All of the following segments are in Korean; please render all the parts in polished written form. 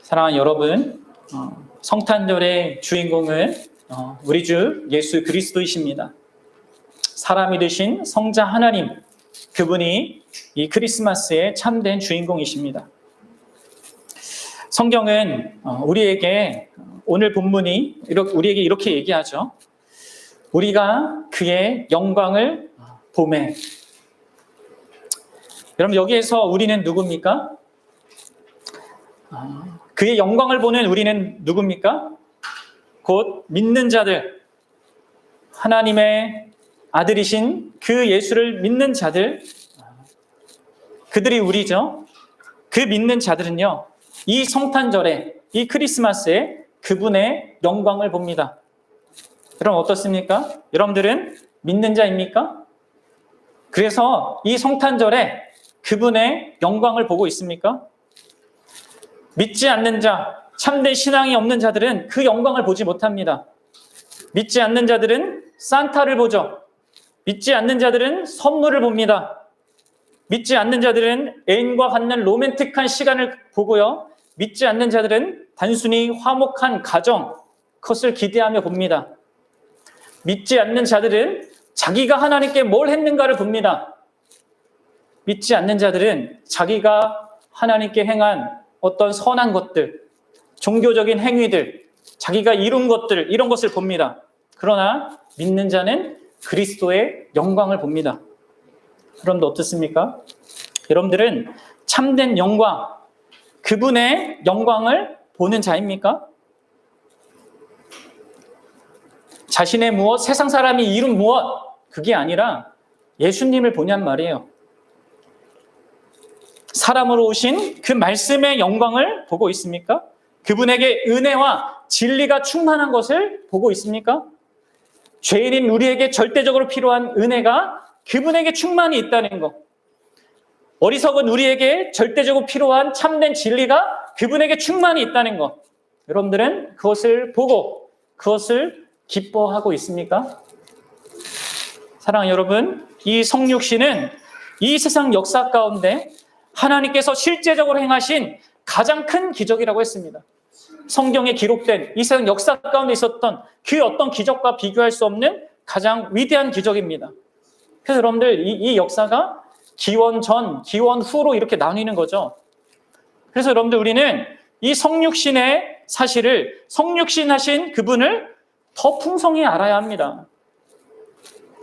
사랑하는 여러분, 성탄절의 주인공은 우리 주 예수 그리스도이십니다. 사람이 되신 성자 하나님, 그분이 이 크리스마스의 참된 주인공이십니다. 성경은 우리에게, 오늘 본문이 우리에게 이렇게 얘기하죠. 우리가 그의 영광을 보매. 여러분, 여기에서 우리는 누굽니까? 그의 영광을 보는 우리는 누굽니까? 곧 믿는 자들, 하나님의 아들이신 그 예수를 믿는 자들, 그들이 우리죠. 그 믿는 자들은요, 이 성탄절에, 이 크리스마스에 그분의 영광을 봅니다. 여러분 어떻습니까? 여러분들은 믿는 자입니까? 그래서 이 성탄절에 그분의 영광을 보고 있습니까? 믿지 않는 자, 참된 신앙이 없는 자들은 그 영광을 보지 못합니다. 믿지 않는 자들은 산타를 보죠. 믿지 않는 자들은 선물을 봅니다. 믿지 않는 자들은 애인과 갖는 로맨틱한 시간을 보고요. 믿지 않는 자들은 단순히 화목한 가정, 그것을 기대하며 봅니다. 믿지 않는 자들은 자기가 하나님께 뭘 했는가를 봅니다. 믿지 않는 자들은 자기가 하나님께 행한 어떤 선한 것들, 종교적인 행위들, 자기가 이룬 것들, 이런 것을 봅니다. 그러나 믿는 자는 그리스도의 영광을 봅니다. 여러분들 어떻습니까? 여러분들은 참된 영광, 그분의 영광을 보는 자입니까? 자신의 무엇, 세상 사람이 이룬 무엇, 그게 아니라 예수님을 보냔 말이에요. 사람으로 오신 그 말씀의 영광을 보고 있습니까? 그분에게 은혜와 진리가 충만한 것을 보고 있습니까? 죄인인 우리에게 절대적으로 필요한 은혜가 그분에게 충만히 있다는 것. 어리석은 우리에게 절대적으로 필요한 참된 진리가 그분에게 충만히 있다는 것. 여러분들은 그것을 보고 그것을 기뻐하고 있습니까? 사랑하는 여러분, 이 성육신은 이 세상 역사 가운데 하나님께서 실제적으로 행하신 가장 큰 기적이라고 했습니다. 성경에 기록된 이 세상 역사 가운데 있었던 그 어떤 기적과 비교할 수 없는 가장 위대한 기적입니다. 그래서 여러분들 이 역사가 기원 전, 기원 후로 이렇게 나뉘는 거죠. 그래서 여러분들 우리는 이 성육신의 사실을, 성육신하신 그분을 더 풍성히 알아야 합니다.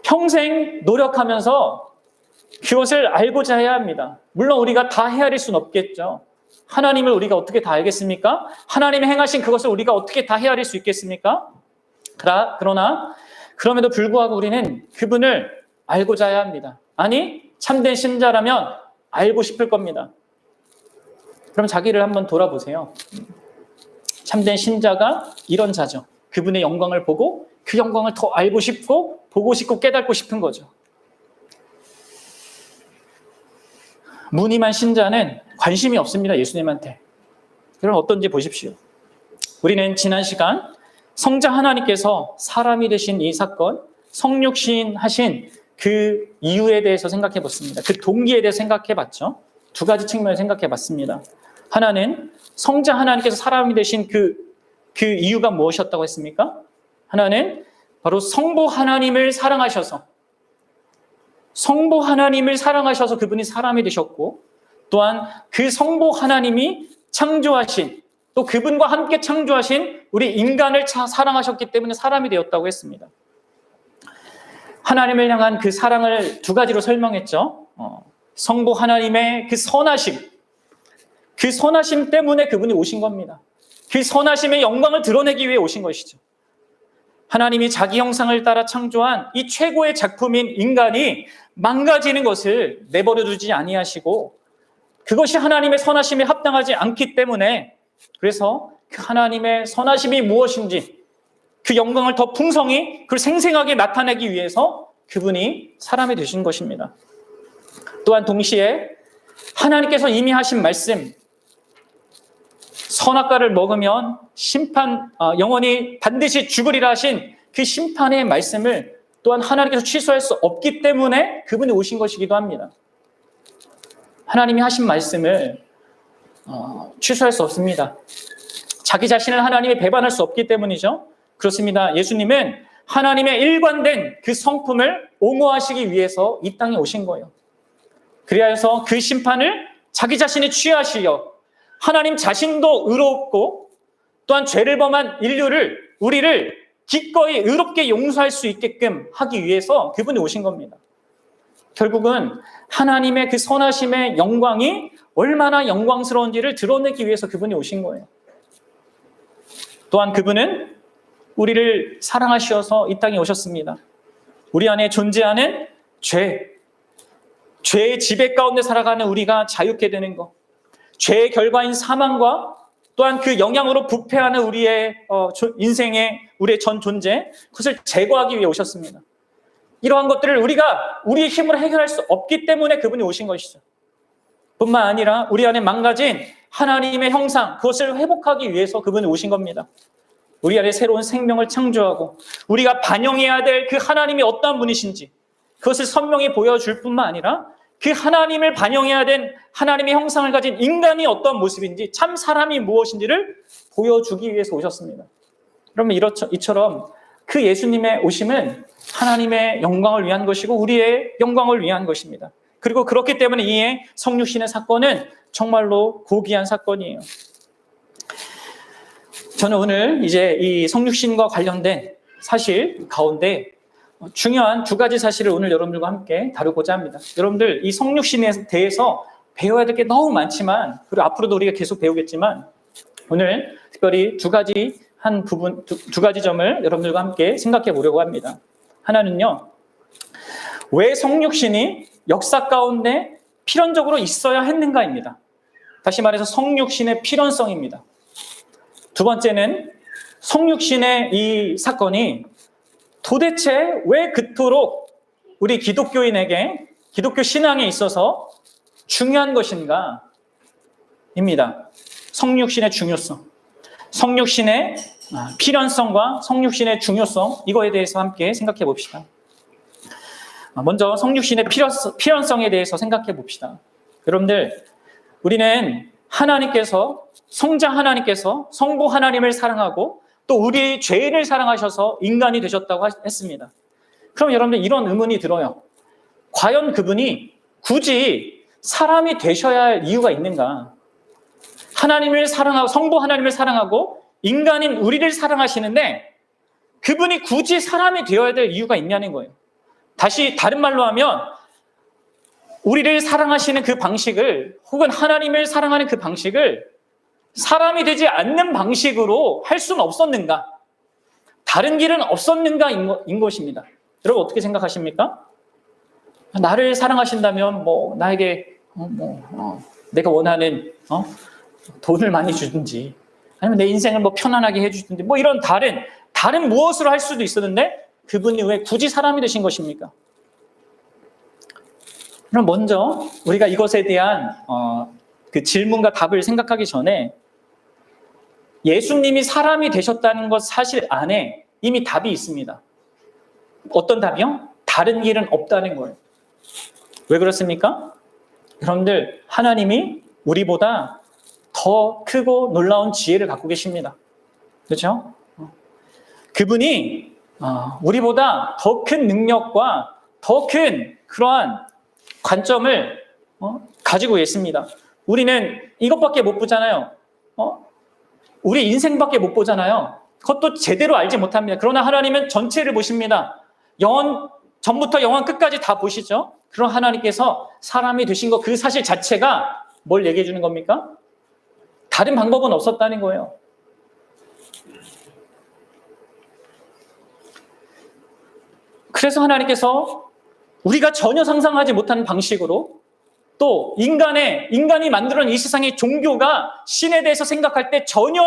평생 노력하면서 그것을 알고자 해야 합니다. 물론 우리가 다 헤아릴 수는 없겠죠. 하나님을 우리가 어떻게 다 알겠습니까? 하나님이 행하신 그것을 우리가 어떻게 다 헤아릴 수 있겠습니까? 그러나 그럼에도 불구하고 우리는 그분을 알고자 해야 합니다. 아니, 참된 신자라면 알고 싶을 겁니다. 그럼 자기를 한번 돌아보세요. 참된 신자가 이런 자죠. 그분의 영광을 보고 그 영광을 더 알고 싶고 보고 싶고 깨닫고 싶은 거죠. 무늬만 신자는 관심이 없습니다. 예수님한테. 그럼 어떤지 보십시오. 우리는 지난 시간 성자 하나님께서 사람이 되신 이 사건, 성육신 하신 그 이유에 대해서 생각해 봤습니다. 그 동기에 대해서 생각해 봤죠. 두 가지 측면을 생각해 봤습니다. 하나는 성자 하나님께서 사람이 되신 그 이유가 무엇이었다고 했습니까? 하나는 바로 성부 하나님을 사랑하셔서 그분이 사람이 되셨고, 또한 그 성부 하나님이 창조하신, 또 그분과 함께 창조하신 우리 인간을 사랑하셨기 때문에 사람이 되었다고 했습니다. 하나님을 향한 그 사랑을 두 가지로 설명했죠. 성부 하나님의 그 선하심 때문에 그분이 오신 겁니다. 그 선하심의 영광을 드러내기 위해 오신 것이죠. 하나님이 자기 형상을 따라 창조한 이 최고의 작품인 인간이 망가지는 것을 내버려 두지 아니하시고, 그것이 하나님의 선하심에 합당하지 않기 때문에, 그래서 그 하나님의 선하심이 무엇인지 그 영광을 더 풍성히, 그리고 생생하게 나타내기 위해서 그분이 사람이 되신 것입니다. 또한 동시에 하나님께서 이미 하신 말씀, 선악과를 먹으면 영원히 반드시 죽으리라 하신 그 심판의 말씀을 또한 하나님께서 취소할 수 없기 때문에 그분이 오신 것이기도 합니다. 하나님이 하신 말씀을 취소할 수 없습니다. 자기 자신을 하나님이 배반할 수 없기 때문이죠. 그렇습니다. 예수님은 하나님의 일관된 그 성품을 옹호하시기 위해서 이 땅에 오신 거예요. 그리하여서 그 심판을 자기 자신이 취하시려 하나님 자신도 의롭고 또한 죄를 범한 우리를 기꺼이 의롭게 용서할 수 있게끔 하기 위해서 그분이 오신 겁니다. 결국은 하나님의 그 선하심의 영광이 얼마나 영광스러운지를 드러내기 위해서 그분이 오신 거예요. 또한 그분은 우리를 사랑하셔서 이 땅에 오셨습니다. 우리 안에 존재하는 죄의 지배 가운데 살아가는 우리가 자유케 되는 것, 죄의 결과인 사망과 또한 그 영향으로 부패하는 우리의 인생의 우리의 전 존재, 그것을 제거하기 위해 오셨습니다. 이러한 것들을 우리가 우리의 힘으로 해결할 수 없기 때문에 그분이 오신 것이죠. 뿐만 아니라 우리 안에 망가진 하나님의 형상, 그것을 회복하기 위해서 그분이 오신 겁니다. 우리 안에 새로운 생명을 창조하고 우리가 반영해야 될 그 하나님이 어떠한 분이신지 그것을 선명히 보여줄 뿐만 아니라 그 하나님을 반영해야 된 하나님의 형상을 가진 인간이 어떤 모습인지, 참 사람이 무엇인지를 보여주기 위해서 오셨습니다. 그러면 이처럼 그 예수님의 오심은 하나님의 영광을 위한 것이고 우리의 영광을 위한 것입니다. 그리고 그렇기 때문에 이에 성육신의 사건은 정말로 고귀한 사건이에요. 저는 오늘 이제 이 성육신과 관련된 사실 가운데 중요한 두 가지 사실을 오늘 여러분들과 함께 다루고자 합니다. 여러분들 이 성육신에 대해서 배워야 될 게 너무 많지만, 그리고 앞으로도 우리가 계속 배우겠지만, 오늘 특별히 두 가지 점을 여러분들과 함께 생각해 보려고 합니다. 하나는요, 왜 성육신이 역사 가운데 필연적으로 있어야 했는가입니다. 다시 말해서 성육신의 필연성입니다. 두 번째는 성육신의 이 사건이 도대체 왜 그토록 우리 기독교인에게, 기독교 신앙에 있어서 중요한 것인가 입니다. 성육신의 중요성, 성육신의 필연성과 성육신의 중요성, 이거에 대해서 함께 생각해 봅시다. 먼저 성육신의 필연성에 대해서 생각해 봅시다. 여러분들, 우리는 성자 하나님께서 성부 하나님을 사랑하고 또 우리 죄인을 사랑하셔서 인간이 되셨다고 했습니다. 그럼 여러분들 이런 의문이 들어요. 과연 그분이 굳이 사람이 되셔야 할 이유가 있는가? 하나님을 사랑하고 성부 하나님을 사랑하고 인간인 우리를 사랑하시는데 그분이 굳이 사람이 되어야 될 이유가 있냐는 거예요. 다른 말로 하면 우리를 사랑하시는 그 방식을, 혹은 하나님을 사랑하는 그 방식을 사람이 되지 않는 방식으로 할 수는 없었는가? 다른 길은 없었는가인 것입니다. 여러분 어떻게 생각하십니까? 나를 사랑하신다면 나에게 내가 원하는 돈을 많이 주든지, 아니면 내 인생을 편안하게 해주든지, 이런 다른 무엇으로 할 수도 있었는데 그분이 왜 굳이 사람이 되신 것입니까? 그럼 먼저 우리가 이것에 대한 그 질문과 답을 생각하기 전에 예수님이 사람이 되셨다는 것 사실 안에 이미 답이 있습니다. 어떤 답이요? 다른 길은 없다는 거예요. 왜 그렇습니까? 여러분들, 하나님이 우리보다 더 크고 놀라운 지혜를 갖고 계십니다. 그렇죠? 그분이 우리보다 더 큰 능력과 더 큰 그러한 관점을 가지고 있습니다. 우리는 이것밖에 못 보잖아요. 우리 인생밖에 못 보잖아요. 그것도 제대로 알지 못합니다. 그러나 하나님은 전체를 보십니다. 영원 전부터 영원 끝까지 다 보시죠. 그런 하나님께서 사람이 되신 것, 그 사실 자체가 뭘 얘기해 주는 겁니까? 다른 방법은 없었다는 거예요. 그래서 하나님께서 우리가 전혀 상상하지 못하는 방식으로, 또 인간이 만들어낸 이 세상의 종교가 신에 대해서 생각할 때 전혀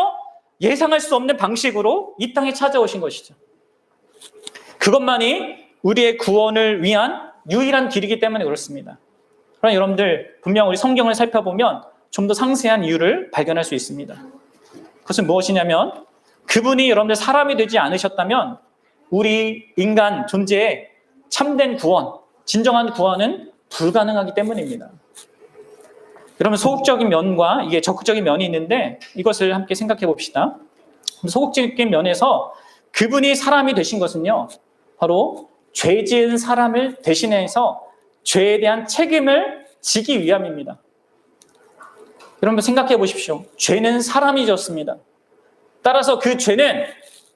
예상할 수 없는 방식으로 이 땅에 찾아오신 것이죠. 그것만이 우리의 구원을 위한 유일한 길이기 때문에 그렇습니다. 그러나 여러분들, 분명 우리 성경을 살펴보면 좀 더 상세한 이유를 발견할 수 있습니다. 그것은 무엇이냐면, 그분이 여러분들 사람이 되지 않으셨다면 우리 인간 존재의 참된 구원, 진정한 구원은 불가능하기 때문입니다. 여러분, 소극적인 면과 이게 적극적인 면이 있는데 이것을 함께 생각해 봅시다. 소극적인 면에서 그분이 사람이 되신 것은요, 바로 죄 지은 사람을 대신해서 죄에 대한 책임을 지기 위함입니다. 여러분, 생각해 보십시오. 죄는 사람이 졌습니다. 따라서 그 죄는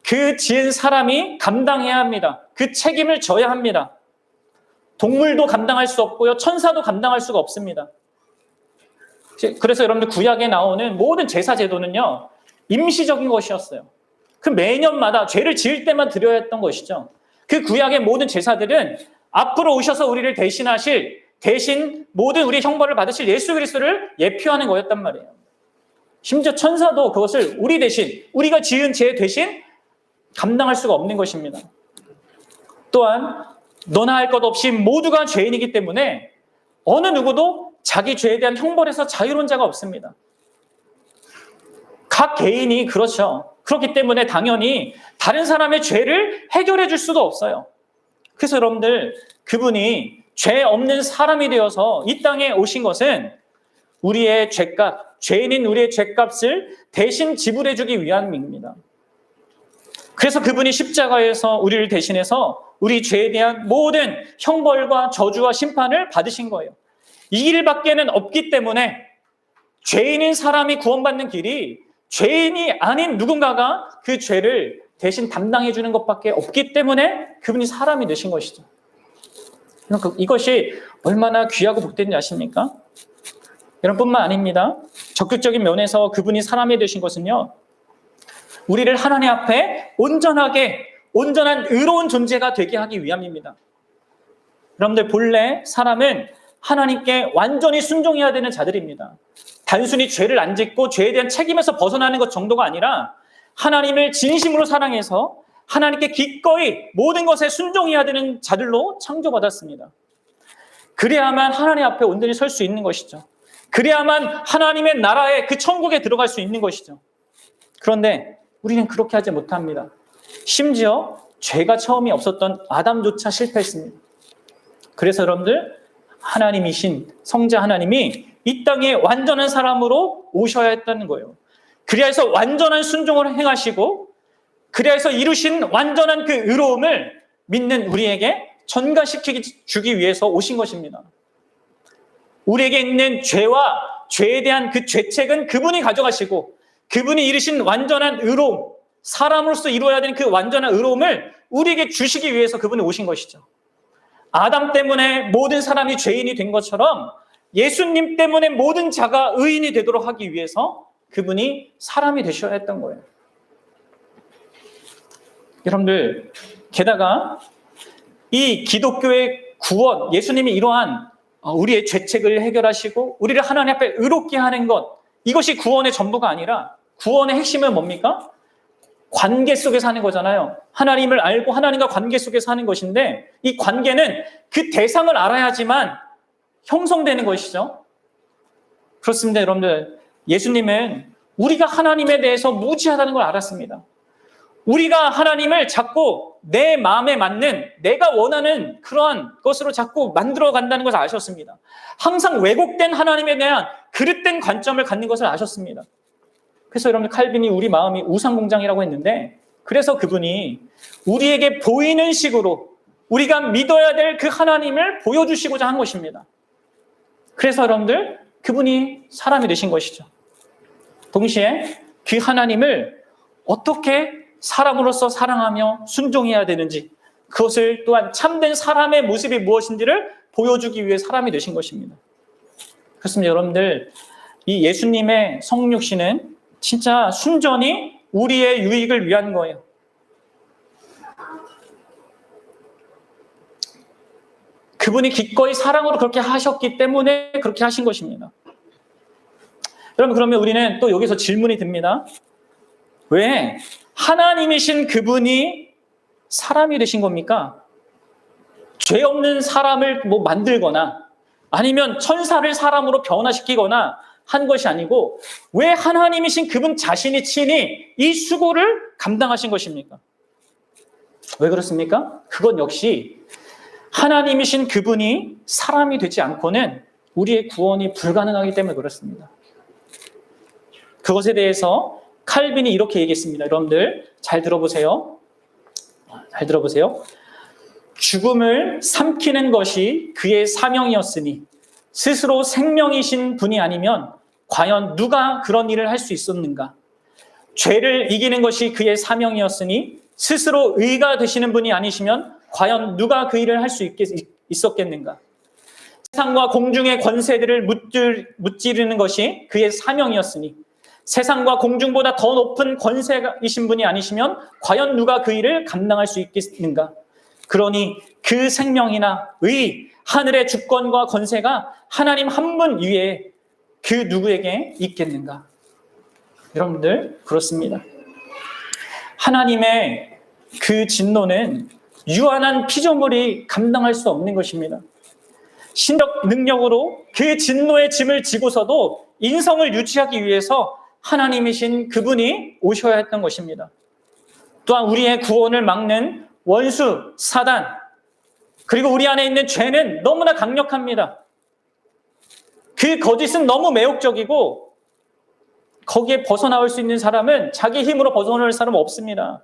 그 지은 사람이 감당해야 합니다. 그 책임을 져야 합니다. 동물도 감당할 수 없고요, 천사도 감당할 수가 없습니다. 그래서 여러분들 구약에 나오는 모든 제사 제도는요, 임시적인 것이었어요. 그 매년마다 죄를 지을 때만 드려야 했던 것이죠. 그 구약의 모든 제사들은 앞으로 오셔서 우리를 대신하실, 대신 모든 우리의 형벌을 받으실 예수 그리스도를 예표하는 거였단 말이에요. 심지어 천사도 그것을 우리 대신, 우리가 지은 죄 대신 감당할 수가 없는 것입니다. 또한 너나 할 것 없이 모두가 죄인이기 때문에 어느 누구도 자기 죄에 대한 형벌에서 자유로운 자가 없습니다. 각 개인이 그렇죠. 그렇기 때문에 당연히 다른 사람의 죄를 해결해 줄 수도 없어요. 그래서 여러분들, 그분이 죄 없는 사람이 되어서 이 땅에 오신 것은 우리의 죄값, 죄인인 우리의 죄값을 대신 지불해 주기 위함입니다. 그래서 그분이 십자가에서 우리를 대신해서 우리 죄에 대한 모든 형벌과 저주와 심판을 받으신 거예요. 이 길밖에는 없기 때문에 죄인인 사람이 구원받는 길이 죄인이 아닌 누군가가 그 죄를 대신 담당해 주는 것밖에 없기 때문에 그분이 사람이 되신 것이죠. 이것이 얼마나 귀하고 복된지 아십니까? 여러분뿐만 아닙니다. 적극적인 면에서 그분이 사람이 되신 것은요, 우리를 하나님 앞에 온전한 의로운 존재가 되게 하기 위함입니다. 여러분들, 본래 사람은 하나님께 완전히 순종해야 되는 자들입니다. 단순히 죄를 안 짓고 죄에 대한 책임에서 벗어나는 것 정도가 아니라 하나님을 진심으로 사랑해서 하나님께 기꺼이 모든 것에 순종해야 되는 자들로 창조받았습니다. 그래야만 하나님 앞에 온전히 설 수 있는 것이죠. 그래야만 하나님의 나라에, 그 천국에 들어갈 수 있는 것이죠. 그런데 우리는 그렇게 하지 못합니다. 심지어 죄가 처음이 없었던 아담조차 실패했습니다. 그래서 여러분들, 하나님이신 성자 하나님이 이 땅에 완전한 사람으로 오셔야 했다는 거예요. 그리하여서 완전한 순종을 행하시고, 그리하여서 이루신 완전한 그 의로움을 믿는 우리에게 전가시키기 위해서 오신 것입니다. 우리에게 있는 죄와 죄에 대한 그 죄책은 그분이 가져가시고, 그분이 이루신 완전한 의로움, 사람으로서 이루어야 되는 그 완전한 의로움을 우리에게 주시기 위해서 그분이 오신 것이죠. 아담 때문에 모든 사람이 죄인이 된 것처럼 예수님 때문에 모든 자가 의인이 되도록 하기 위해서 그분이 사람이 되셔야 했던 거예요. 여러분들, 게다가 이 기독교의 구원, 예수님이 이러한 우리의 죄책을 해결하시고 우리를 하나님 앞에 의롭게 하는 것, 이것이 구원의 전부가 아니라 구원의 핵심은 뭡니까? 관계 속에 사는 거잖아요. 하나님을 알고 하나님과 관계 속에 사는 것인데, 이 관계는 그 대상을 알아야지만 형성되는 것이죠. 그렇습니다. 여러분들, 예수님은 우리가 하나님에 대해서 무지하다는 걸 알았습니다. 우리가 하나님을 자꾸 내 마음에 맞는, 내가 원하는 그러한 것으로 자꾸 만들어 간다는 것을 아셨습니다. 항상 왜곡된 하나님에 대한 그릇된 관점을 갖는 것을 아셨습니다. 그래서 여러분, 칼빈이 우리 마음이 우상공장이라고 했는데, 그래서 그분이 우리에게 보이는 식으로 우리가 믿어야 될 그 하나님을 보여주시고자 한 것입니다. 그래서 여러분들, 그분이 사람이 되신 것이죠. 동시에 그 하나님을 어떻게 사람으로서 사랑하며 순종해야 되는지, 그것을 또한 참된 사람의 모습이 무엇인지를 보여주기 위해 사람이 되신 것입니다. 그렇습니다. 여러분들, 이 예수님의 성육신은 진짜 순전히 우리의 유익을 위한 거예요. 그분이 기꺼이 사랑으로 그렇게 하셨기 때문에 그렇게 하신 것입니다. 여러분, 그러면 우리는 또 여기서 질문이 듭니다. 왜 하나님이신 그분이 사람이 되신 겁니까? 죄 없는 사람을 만들거나 아니면 천사를 사람으로 변화시키거나 한 것이 아니고, 왜 하나님이신 그분 자신이 친히 이 수고를 감당하신 것입니까? 왜 그렇습니까? 그건 역시 하나님이신 그분이 사람이 되지 않고는 우리의 구원이 불가능하기 때문에 그렇습니다. 그것에 대해서 칼빈이 이렇게 얘기했습니다. 여러분들 잘 들어보세요. 잘 들어보세요. 죽음을 삼키는 것이 그의 사명이었으니 스스로 생명이신 분이 아니면 과연 누가 그런 일을 할 수 있었는가? 죄를 이기는 것이 그의 사명이었으니 스스로 의가 되시는 분이 아니시면 과연 누가 그 일을 할 수 있었겠는가? 세상과 공중의 권세들을 무찌르는 것이 그의 사명이었으니 세상과 공중보다 더 높은 권세이신 분이 아니시면 과연 누가 그 일을 감당할 수 있겠는가? 그러니 그 생명이나 의, 하늘의 주권과 권세가 하나님 한 분 위에 그 누구에게 있겠는가? 여러분들 그렇습니다. 하나님의 그 진노는 유한한 피조물이 감당할 수 없는 것입니다. 신적 능력으로 그 진노의 짐을 지고서도 인성을 유지하기 위해서 하나님이신 그분이 오셔야 했던 것입니다. 또한 우리의 구원을 막는 원수, 사단, 그리고 우리 안에 있는 죄는 너무나 강력합니다. 그 거짓은 너무 매혹적이고 거기에 벗어나올 수 있는 사람은 자기 힘으로 벗어나올 사람은 없습니다.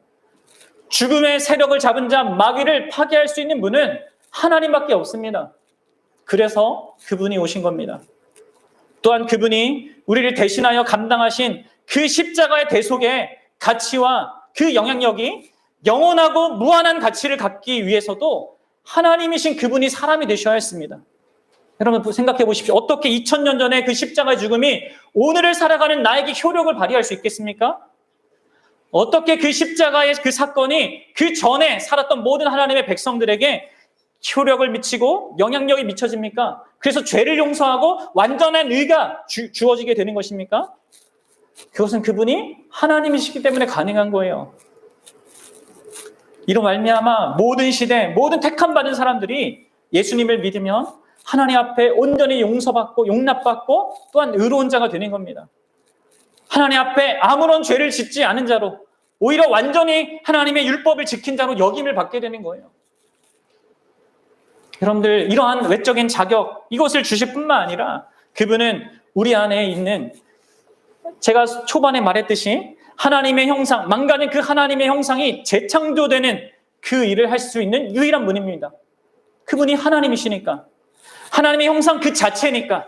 죽음의 세력을 잡은 자, 마귀를 파괴할 수 있는 분은 하나님밖에 없습니다. 그래서 그분이 오신 겁니다. 또한 그분이 우리를 대신하여 감당하신 그 십자가의 대속의 가치와 그 영향력이 영원하고 무한한 가치를 갖기 위해서도 하나님이신 그분이 사람이 되셔야 했습니다. 여러분 생각해 보십시오. 어떻게 2000년 전에 그 십자가의 죽음이 오늘을 살아가는 나에게 효력을 발휘할 수 있겠습니까? 어떻게 그 십자가의 그 사건이 그 전에 살았던 모든 하나님의 백성들에게 효력을 미치고 영향력이 미쳐집니까? 그래서 죄를 용서하고 완전한 의가 주어지게 되는 것입니까? 그것은 그분이 하나님이시기 때문에 가능한 거예요. 이로 말미암아 모든 시대, 모든 택함 받은 사람들이 예수님을 믿으면 하나님 앞에 온전히 용서받고 용납받고 또한 의로운 자가 되는 겁니다. 하나님 앞에 아무런 죄를 짓지 않은 자로 오히려 완전히 하나님의 율법을 지킨 자로 역임을 받게 되는 거예요. 여러분들 이러한 외적인 자격 이것을 주실 뿐만 아니라 그분은 우리 안에 있는 제가 초반에 말했듯이 하나님의 형상, 망가진 그 하나님의 형상이 재창조되는 그 일을 할 수 있는 유일한 분입니다. 그분이 하나님이시니까 하나님의 형상 그 자체니까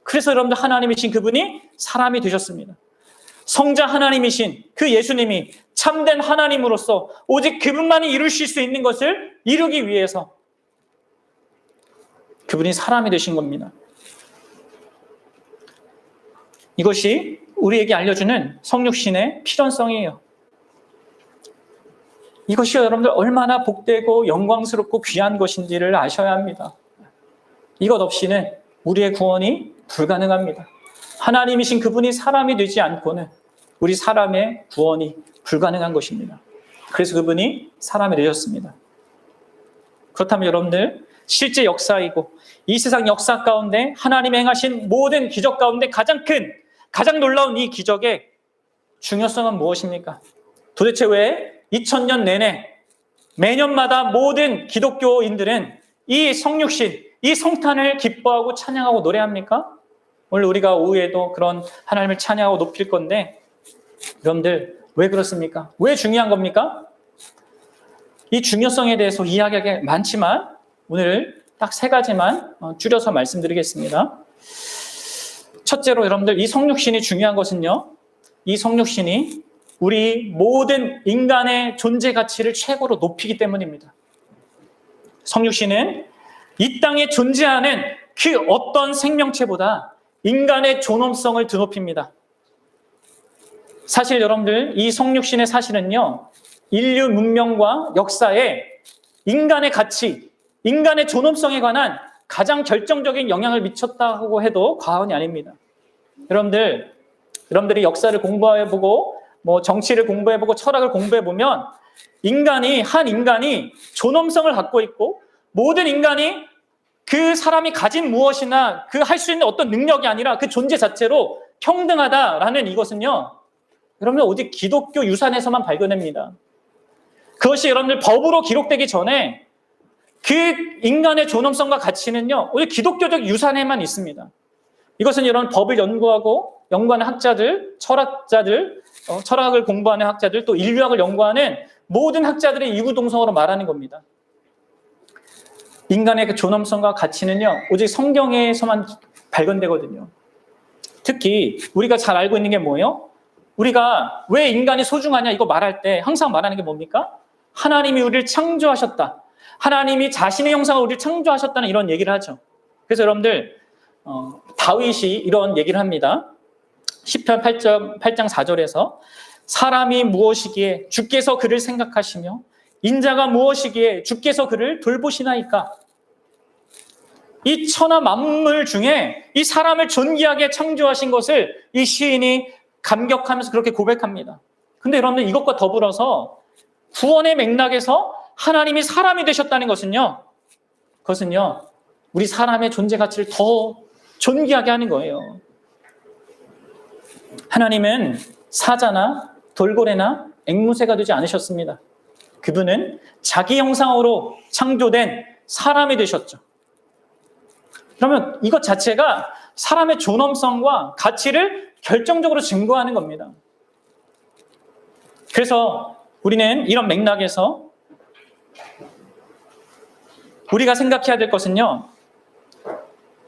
그래서 여러분들 하나님이신 그분이 사람이 되셨습니다. 성자 하나님이신 그 예수님이 참된 하나님으로서 오직 그분만이 이루실 수 있는 것을 이루기 위해서 그분이 사람이 되신 겁니다. 이것이 우리에게 알려주는 성육신의 필연성이에요. 이것이 여러분들 얼마나 복되고 영광스럽고 귀한 것인지를 아셔야 합니다. 이것 없이는 우리의 구원이 불가능합니다. 하나님이신 그분이 사람이 되지 않고는 우리 사람의 구원이 불가능한 것입니다. 그래서 그분이 사람이 되셨습니다. 그렇다면 여러분들 실제 역사이고 이 세상 역사 가운데 하나님이 행하신 모든 기적 가운데 가장 큰, 가장 놀라운 이 기적의 중요성은 무엇입니까? 도대체 왜 2000년 내내 매년마다 모든 기독교인들은 이 성육신, 이 성탄을 기뻐하고 찬양하고 노래합니까? 오늘 우리가 오후에도 그런 하나님을 찬양하고 높일 건데 여러분들 왜 그렇습니까? 왜 중요한 겁니까? 이 중요성에 대해서 이야기하기 많지만 오늘 딱 3가지만 줄여서 말씀드리겠습니다. 첫째로 여러분들 이 성육신이 중요한 것은요. 이 성육신이 우리 모든 인간의 존재 가치를 최고로 높이기 때문입니다. 성육신은 이 땅에 존재하는 그 어떤 생명체보다 인간의 존엄성을 드높입니다. 사실 여러분들 이 성육신의 사실은요. 인류 문명과 역사에 인간의 가치, 인간의 존엄성에 관한 가장 결정적인 영향을 미쳤다고 해도 과언이 아닙니다. 여러분들이 역사를 공부해보고 정치를 공부해보고 철학을 공부해보면 한 인간이 존엄성을 갖고 있고 모든 인간이 그 사람이 가진 무엇이나 그 할 수 있는 어떤 능력이 아니라 그 존재 자체로 평등하다라는 이것은요. 여러분들 오직 기독교 유산에서만 발견됩니다. 그것이 여러분들 법으로 기록되기 전에 그 인간의 존엄성과 가치는요, 오직 기독교적 유산에만 있습니다. 이것은 이런 법을 연구하는 학자들, 철학자들, 철학을 공부하는 학자들, 또 인류학을 연구하는 모든 학자들의 이구동성으로 말하는 겁니다. 인간의 그 존엄성과 가치는요, 오직 성경에서만 발견되거든요. 특히 우리가 잘 알고 있는 게 뭐예요? 우리가 왜 인간이 소중하냐 이거 말할 때 항상 말하는 게 뭡니까? 하나님이 우리를 창조하셨다. 하나님이 자신의 형상으로 우리를 창조하셨다는 이런 얘기를 하죠. 그래서 여러분들 다윗이 이런 얘기를 합니다. 시편 8장 4절에서 사람이 무엇이기에 주께서 그를 생각하시며 인자가 무엇이기에 주께서 그를 돌보시나이까. 이 천하 만물 중에 이 사람을 존귀하게 창조하신 것을 이 시인이 감격하면서 그렇게 고백합니다. 근데 여러분들 이것과 더불어서 구원의 맥락에서 하나님이 사람이 되셨다는 것은요, 그것은요, 우리 사람의 존재 가치를 더 존귀하게 하는 거예요. 하나님은 사자나 돌고래나 앵무새가 되지 않으셨습니다. 그분은 자기 형상으로 창조된 사람이 되셨죠. 그러면 이것 자체가 사람의 존엄성과 가치를 결정적으로 증거하는 겁니다. 그래서 우리는 이런 맥락에서 우리가 생각해야 될 것은요,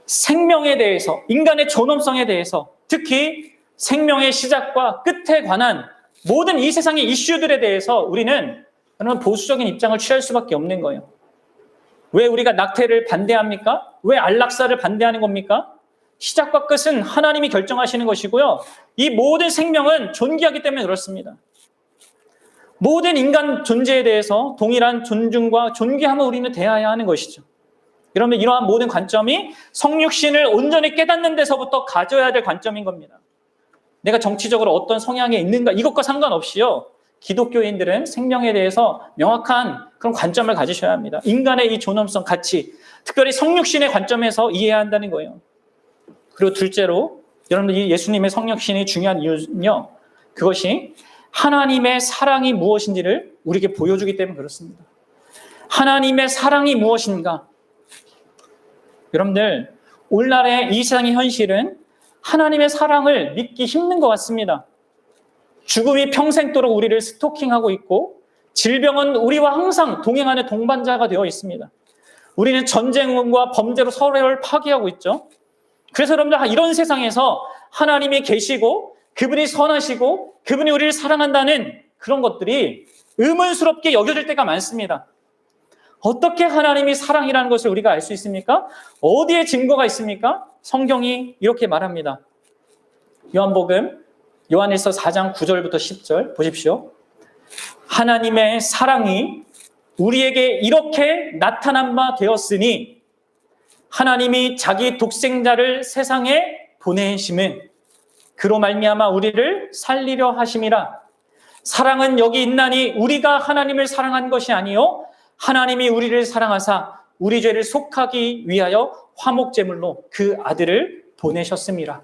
생명에 대해서, 인간의 존엄성에 대해서, 특히 생명의 시작과 끝에 관한 모든 이 세상의 이슈들에 대해서 우리는 보수적인 입장을 취할 수밖에 없는 거예요. 왜 우리가 낙태를 반대합니까? 왜 안락사를 반대하는 겁니까? 시작과 끝은 하나님이 결정하시는 것이고요. 이 모든 생명은 존귀하기 때문에 그렇습니다. 모든 인간 존재에 대해서 동일한 존중과 존귀함을 우리는 대해야 하는 것이죠. 그러면 이러한 모든 관점이 성육신을 온전히 깨닫는 데서부터 가져야 될 관점인 겁니다. 내가 정치적으로 어떤 성향에 있는가 이것과 상관없이요. 기독교인들은 생명에 대해서 명확한 그런 관점을 가지셔야 합니다. 인간의 이 존엄성, 가치, 특별히 성육신의 관점에서 이해해야 한다는 거예요. 그리고 둘째로 여러분들 이 예수님의 성육신이 중요한 이유는요. 그것이 하나님의 사랑이 무엇인지를 우리에게 보여주기 때문에 그렇습니다. 하나님의 사랑이 무엇인가? 여러분들 오늘날의 이 세상의 현실은 하나님의 사랑을 믿기 힘든 것 같습니다. 죽음이 평생도록 우리를 스토킹하고 있고 질병은 우리와 항상 동행하는 동반자가 되어 있습니다. 우리는 전쟁과 범죄로 서로를 파괴하고 있죠. 그래서 여러분들 이런 세상에서 하나님이 계시고 그분이 선하시고 그분이 우리를 사랑한다는 그런 것들이 의문스럽게 여겨질 때가 많습니다. 어떻게 하나님이 사랑이라는 것을 우리가 알 수 있습니까? 어디에 증거가 있습니까? 성경이 이렇게 말합니다. 요한복음 요한일서 4장 9절부터 10절 보십시오. 하나님의 사랑이 우리에게 이렇게 나타난 바 되었으니 하나님이 자기 독생자를 세상에 보내심은 그로 말미암아 우리를 살리려 하심이라. 사랑은 여기 있나니 우리가 하나님을 사랑한 것이 아니요 하나님이 우리를 사랑하사 우리 죄를 속하기 위하여 화목제물로 그 아들을 보내셨음이라.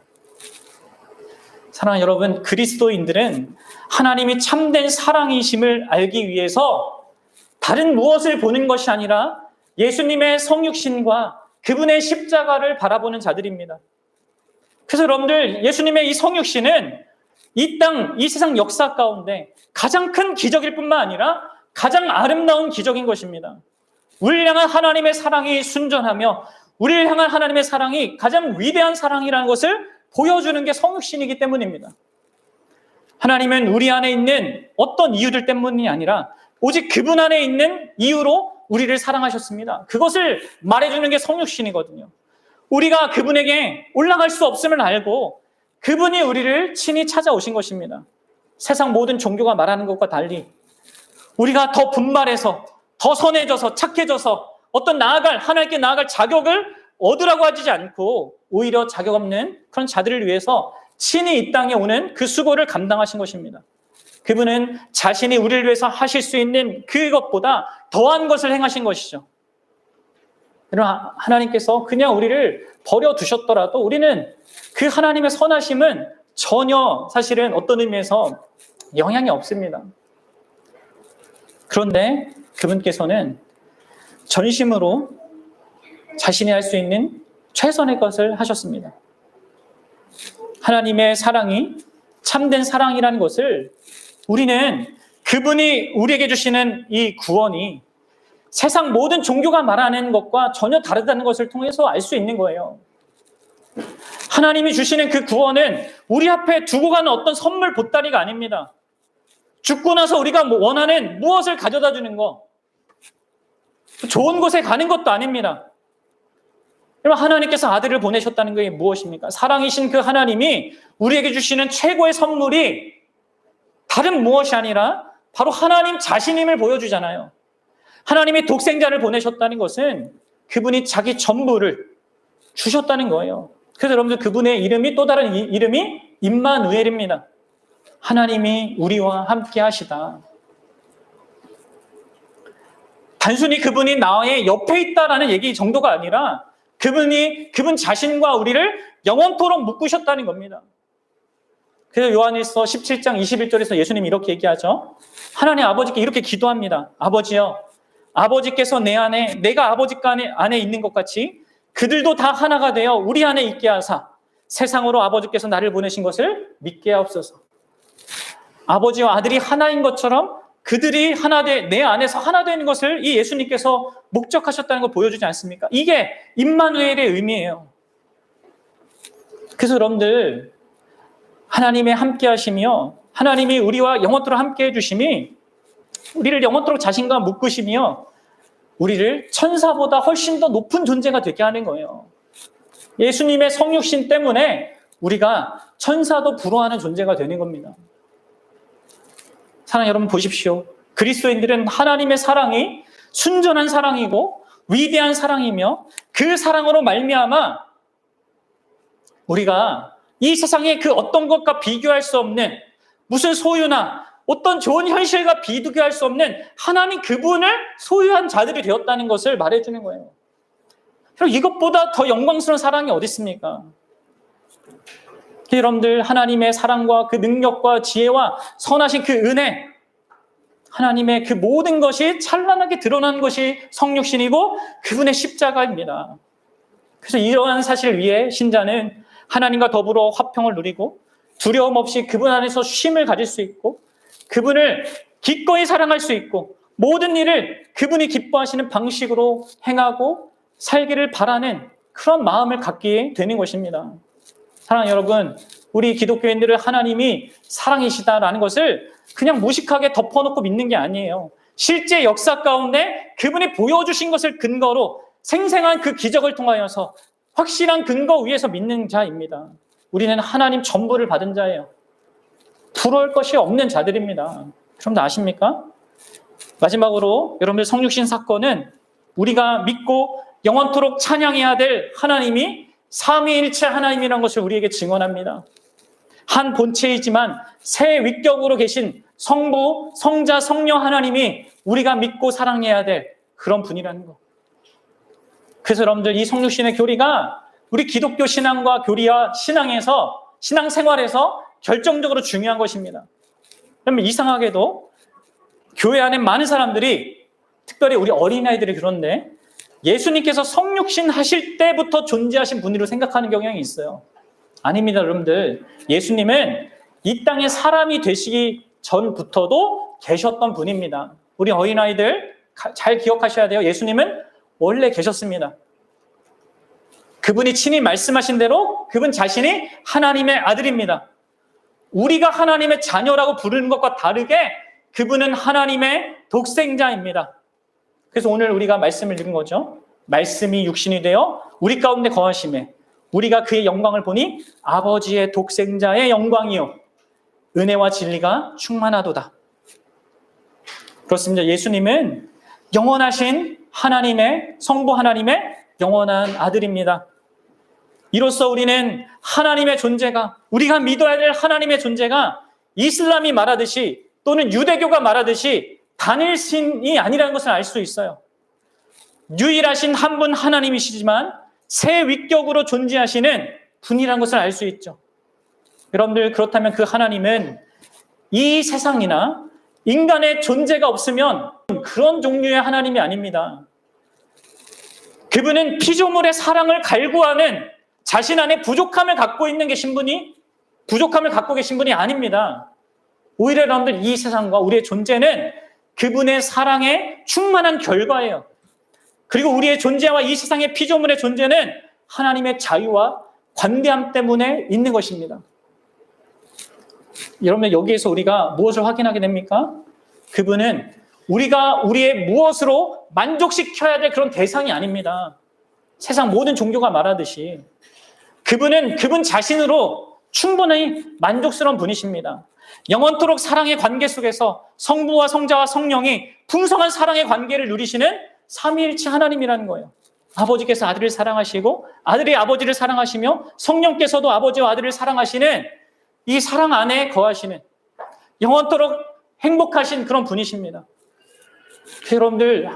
사랑하는 여러분, 그리스도인들은 하나님이 참된 사랑이심을 알기 위해서 다른 무엇을 보는 것이 아니라 예수님의 성육신과 그분의 십자가를 바라보는 자들입니다. 그래서 여러분들 예수님의 이 성육신은 이 땅, 이 세상 역사 가운데 가장 큰 기적일 뿐만 아니라 가장 아름다운 기적인 것입니다. 우리를 향한 하나님의 사랑이 순전하며 우리를 향한 하나님의 사랑이 가장 위대한 사랑이라는 것을 보여주는 게 성육신이기 때문입니다. 하나님은 우리 안에 있는 어떤 이유들 때문이 아니라 오직 그분 안에 있는 이유로 우리를 사랑하셨습니다. 그것을 말해주는 게 성육신이거든요. 우리가 그분에게 올라갈 수 없음을 알고 그분이 우리를 친히 찾아오신 것입니다. 세상 모든 종교가 말하는 것과 달리 우리가 더 분발해서 더 선해져서 착해져서 어떤 하나님께 나아갈 자격을 얻으라고 하지 않고 오히려 자격 없는 그런 자들을 위해서 친히 이 땅에 오는 그 수고를 감당하신 것입니다. 그분은 자신이 우리를 위해서 하실 수 있는 그것보다 더한 것을 행하신 것이죠. 하나님께서 그냥 우리를 버려두셨더라도 우리는 그 하나님의 선하심은 전혀 사실은 어떤 의미에서 영향이 없습니다. 그런데 그분께서는 전심으로 자신이 할 수 있는 최선의 것을 하셨습니다. 하나님의 사랑이 참된 사랑이라는 것을 우리는 그분이 우리에게 주시는 이 구원이 세상 모든 종교가 말하는 것과 전혀 다르다는 것을 통해서 알 수 있는 거예요. 하나님이 주시는 그 구원은 우리 앞에 두고 가는 어떤 선물 보따리가 아닙니다. 죽고 나서 우리가 원하는 무엇을 가져다 주는 거, 좋은 곳에 가는 것도 아닙니다. 여러분, 하나님께서 아들을 보내셨다는 게 무엇입니까? 사랑이신 그 하나님이 우리에게 주시는 최고의 선물이 다른 무엇이 아니라 바로 하나님 자신임을 보여주잖아요. 하나님이 독생자를 보내셨다는 것은 그분이 자기 전부를 주셨다는 거예요. 그래서 여러분들 그분의 이름이 또 다른 이름이 임마누엘입니다. 하나님이 우리와 함께 하시다. 단순히 그분이 나의 옆에 있다라는 얘기 정도가 아니라 그분 자신과 우리를 영원토록 묶으셨다는 겁니다. 그래서 요한일서 17장 21절에서 예수님이 이렇게 얘기하죠. 하나님 아버지께 이렇게 기도합니다. 아버지여, 아버지께서 내 안에, 내가 아버지 안에 있는 것 같이 그들도 다 하나가 되어 우리 안에 있게 하사 세상으로 아버지께서 나를 보내신 것을 믿게 하옵소서. 아버지와 아들이 하나인 것처럼 그들이 내 안에서 하나 되는 것을 이 예수님께서 목적하셨다는 걸 보여주지 않습니까? 이게 임마누엘의 의미예요. 그래서 여러분들 하나님의 함께 하시며 하나님이 우리와 영원토록 함께 해주심이 우리를 영원토록 자신과 묶으시며 우리를 천사보다 훨씬 더 높은 존재가 되게 하는 거예요. 예수님의 성육신 때문에 우리가 천사도 부러워하는 존재가 되는 겁니다. 사랑 여러분 보십시오. 그리스도인들은 하나님의 사랑이 순전한 사랑이고 위대한 사랑이며 그 사랑으로 말미암아 우리가 이 세상의 그 어떤 것과 비교할 수 없는 무슨 소유나 어떤 좋은 현실과 비교할 수 없는 하나님 그분을 소유한 자들이 되었다는 것을 말해주는 거예요. 이것보다 더 영광스러운 사랑이 어디 있습니까? 여러분들 하나님의 사랑과 그 능력과 지혜와 선하신 그 은혜, 하나님의 그 모든 것이 찬란하게 드러난 것이 성육신이고 그분의 십자가입니다. 그래서 이러한 사실 위에 신자는 하나님과 더불어 화평을 누리고 두려움 없이 그분 안에서 쉼을 가질 수 있고 그분을 기꺼이 사랑할 수 있고 모든 일을 그분이 기뻐하시는 방식으로 행하고 살기를 바라는 그런 마음을 갖게 되는 것입니다. 사랑하는 여러분, 우리 기독교인들은 하나님이 사랑이시다라는 것을 그냥 무식하게 덮어놓고 믿는 게 아니에요. 실제 역사 가운데 그분이 보여주신 것을 근거로 생생한 그 기적을 통하여서 확실한 근거 위에서 믿는 자입니다. 우리는 하나님 전부를 받은 자예요. 부러울 것이 없는 자들입니다. 여러분들 아십니까? 마지막으로 여러분들 성육신 사건은 우리가 믿고 영원토록 찬양해야 될 하나님이 삼위일체 하나님이라는 것을 우리에게 증언합니다. 한 본체이지만 세 위격으로 계신 성부, 성자, 성령 하나님이 우리가 믿고 사랑해야 될 그런 분이라는 것. 그래서 여러분들 이 성육신의 교리가 우리 기독교 신앙과 교리와 신앙생활에서 결정적으로 중요한 것입니다. 그러면 이상하게도 교회 안에 많은 사람들이 특별히 우리 어린아이들이 그런데 예수님께서 성육신 하실 때부터 존재하신 분으로 생각하는 경향이 있어요. 아닙니다, 여러분들. 예수님은 이 땅에 사람이 되시기 전부터도 계셨던 분입니다. 우리 어린아이들 잘 기억하셔야 돼요. 예수님은 원래 계셨습니다. 그분이 친히 말씀하신 대로 그분 자신이 하나님의 아들입니다. 우리가 하나님의 자녀라고 부르는 것과 다르게 그분은 하나님의 독생자입니다. 그래서 오늘 우리가 말씀을 읽은 거죠. 말씀이 육신이 되어 우리 가운데 거하심에 우리가 그의 영광을 보니 아버지의 독생자의 영광이요 은혜와 진리가 충만하도다. 그렇습니다. 예수님은 영원하신 하나님의 성부 하나님의 영원한 아들입니다. 이로써 우리는 하나님의 존재가 우리가 믿어야 될 하나님의 존재가 이슬람이 말하듯이 또는 유대교가 말하듯이 단일신이 아니라는 것을 알 수 있어요. 유일하신 한 분 하나님이시지만 세 위격으로 존재하시는 분이라는 것을 알 수 있죠. 여러분들 그렇다면 그 하나님은 이 세상이나 인간의 존재가 없으면 그런 종류의 하나님이 아닙니다. 그분은 피조물의 사랑을 갈구하는 자신 안에 부족함을 갖고 계신 분이 아닙니다. 오히려 여러분들 이 세상과 우리의 존재는 그분의 사랑에 충만한 결과예요. 그리고 우리의 존재와 이 세상의 피조물의 존재는 하나님의 자유와 관대함 때문에 있는 것입니다. 여러분, 여기에서 우리가 무엇을 확인하게 됩니까? 그분은 우리가 우리의 무엇으로 만족시켜야 될 그런 대상이 아닙니다. 세상 모든 종교가 말하듯이 그분은 그분 자신으로 충분히 만족스러운 분이십니다. 영원토록 사랑의 관계 속에서 성부와 성자와 성령이 풍성한 사랑의 관계를 누리시는 삼위일체 하나님이라는 거예요. 아버지께서 아들을 사랑하시고 아들이 아버지를 사랑하시며 성령께서도 아버지와 아들을 사랑하시는 이 사랑 안에 거하시는 영원토록 행복하신 그런 분이십니다. 여러분들,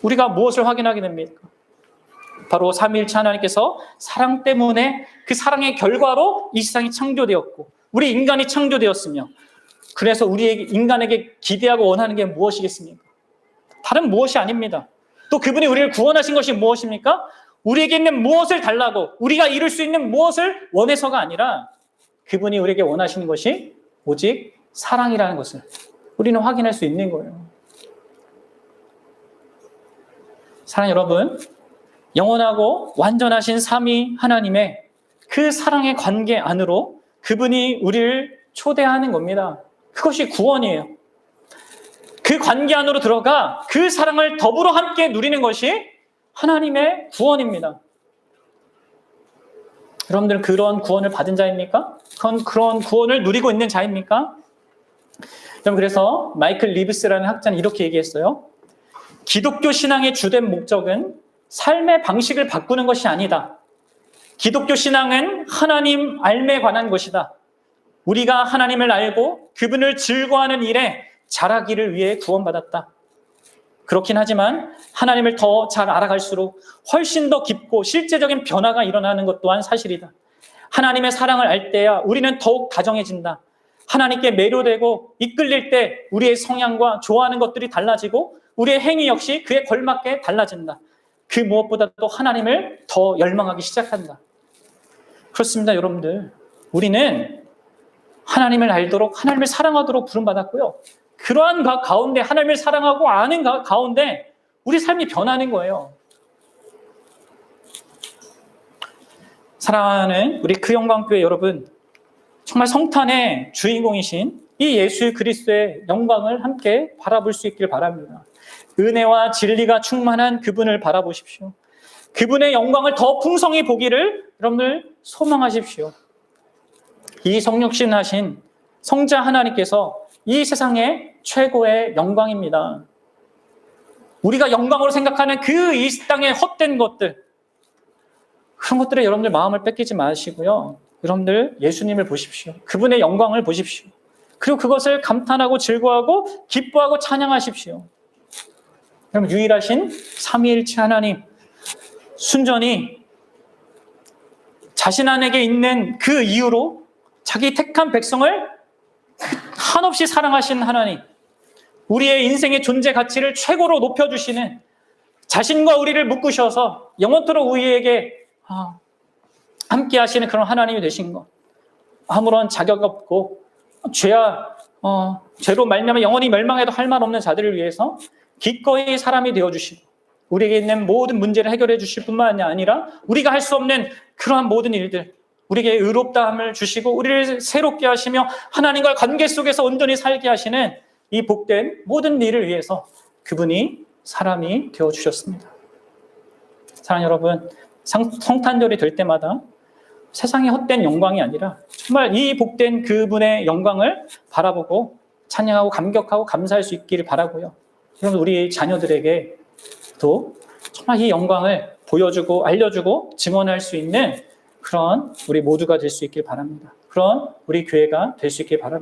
우리가 무엇을 확인하게 됩니까? 바로 삼위일체 하나님께서 사랑 때문에 그 사랑의 결과로 이 세상이 창조되었고 우리 인간이 창조되었으며, 그래서 우리 인간에게 기대하고 원하는 게 무엇이겠습니까? 다른 무엇이 아닙니다. 또 그분이 우리를 구원하신 것이 무엇입니까? 우리에게 있는 무엇을 달라고 우리가 이룰 수 있는 무엇을 원해서가 아니라 그분이 우리에게 원하시는 것이 오직 사랑이라는 것을 우리는 확인할 수 있는 거예요. 사랑 여러분, 영원하고 완전하신 삼위 하나님의 그 사랑의 관계 안으로 그분이 우리를 초대하는 겁니다. 그것이 구원이에요. 그 관계 안으로 들어가 그 사랑을 더불어 함께 누리는 것이 하나님의 구원입니다. 여러분들은 그런 구원을 받은 자입니까? 그런 구원을 누리고 있는 자입니까? 그래서 마이클 리브스라는 학자는 이렇게 얘기했어요. 기독교 신앙의 주된 목적은 삶의 방식을 바꾸는 것이 아니다. 기독교 신앙은 하나님 삶에 관한 것이다. 우리가 하나님을 알고 그분을 즐거워하는 일에 잘하기를 위해 구원받았다. 그렇긴 하지만 하나님을 더 잘 알아갈수록 훨씬 더 깊고 실제적인 변화가 일어나는 것 또한 사실이다. 하나님의 사랑을 알 때야 우리는 더욱 다정해진다. 하나님께 매료되고 이끌릴 때 우리의 성향과 좋아하는 것들이 달라지고 우리의 행위 역시 그에 걸맞게 달라진다. 그 무엇보다도 하나님을 더 열망하기 시작한다. 그렇습니다, 여러분들. 우리는 하나님을 알도록, 하나님을 사랑하도록 부름받았고요. 그러한 가운데, 하나님을 사랑하고 아는 가운데 우리 삶이 변하는 거예요. 사랑하는 우리 그 영광교회 여러분, 정말 성탄의 주인공이신 이 예수 그리스도의 영광을 함께 바라볼 수 있길 바랍니다. 은혜와 진리가 충만한 그분을 바라보십시오. 그분의 영광을 더 풍성히 보기를 여러분들 소망하십시오. 이 성육신하신 성자 하나님께서 이 세상의 최고의 영광입니다. 우리가 영광으로 생각하는 그 이 땅의 헛된 것들, 그런 것들에 여러분들 마음을 뺏기지 마시고요. 여러분들 예수님을 보십시오. 그분의 영광을 보십시오. 그리고 그것을 감탄하고 즐거워하고 기뻐하고 찬양하십시오. 여러분, 유일하신 삼위일체 하나님, 순전히 자신 안에게 있는 그 이유로 자기 택한 백성을 한없이 사랑하신 하나님, 우리의 인생의 존재 가치를 최고로 높여주시는, 자신과 우리를 묶으셔서 영원토록 우리에게 함께 하시는 그런 하나님이 되신 것, 아무런 자격 없고 죄로 말미암아 영원히 멸망해도 할 말 없는 자들을 위해서 기꺼이 사람이 되어주시고 우리에게 있는 모든 문제를 해결해 주실 뿐만 아니라 우리가 할 수 없는 그러한 모든 일들, 우리에게 의롭다함을 주시고 우리를 새롭게 하시며 하나님과의 관계 속에서 온전히 살게 하시는 이 복된 모든 일을 위해서 그분이 사람이 되어주셨습니다. 사랑 여러분, 성탄절이 될 때마다 세상의 헛된 영광이 아니라 정말 이 복된 그분의 영광을 바라보고 찬양하고 감격하고 감사할 수 있기를 바라고요. 그럼 우리 자녀들에게도 정말 이 영광을 보여주고 알려주고 증언할 수 있는 그런 우리 모두가 될 수 있길 바랍니다. 그런 우리 교회가 될 수 있길 바랍니다.